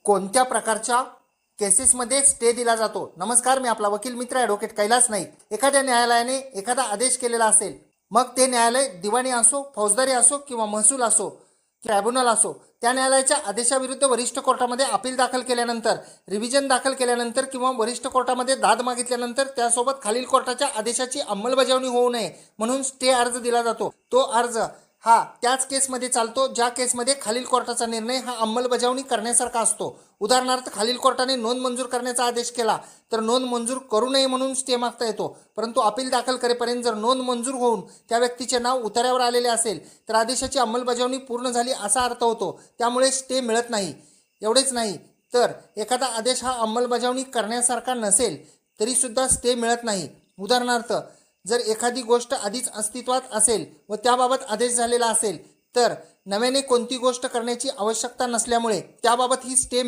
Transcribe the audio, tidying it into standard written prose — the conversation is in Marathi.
कोणत्या प्रकारच्या केसेसमध्ये स्टे दिला जातो? नमस्कार, मी आपला वकील मित्र ॲडव्होकेट कैलास नाईक. एखाद्या न्यायालयाने एखादा आदेश केलेला असेल, मग ते न्यायालय दिवाणी असो, फौजदारी असो किंवा महसूल असो, ट्रायब्युनल असो, त्या न्यायालयाच्या आदेशाविरुद्ध वरिष्ठ कोर्टामध्ये अपील दाखल केल्यानंतर, रिव्हिजन दाखल केल्यानंतर किंवा वरिष्ठ कोर्टामध्ये दाद मागितल्यानंतर त्यासोबत खालील कोर्टाच्या आदेशाची अंमलबजावणी होऊ नये म्हणून स्टे अर्ज दिला जातो. तो अर्ज हा त्याच केसमध्ये चालतो ज्या केसमध्ये खालील कोर्टाचा निर्णय हा अंमलबजावणी करण्यासारखा असतो. उदाहरणार्थ, खालील कोर्टाने नोंद मंजूर करण्याचा आदेश केला तर नोंद मंजूर करू नये म्हणून स्टे मागता येतो. परंतु अपील दाखल करेपर्यंत जर नोंद मंजूर होऊन त्या व्यक्तीचे नाव उतार्यावर आलेले असेल तर आदेशाची अंमलबजावणी पूर्ण झाली असा अर्थ होतो. त्यामुळे स्टे मिळत नाही. एवढेच नाही तर एखादा आदेश हा अंमलबजावणी करण्यासारखा नसेल तरीसुद्धा स्टे मिळत नाही. उदाहरणार्थ, जर एखादी गोष्ट आधीच अस्तित्वात असेल व त्याबाबत आदेश झालेला असेल तर नव्याने कोणती गोष्ट करण्याची आवश्यकता नसल्यामुळे त्याबाबत ही स्टे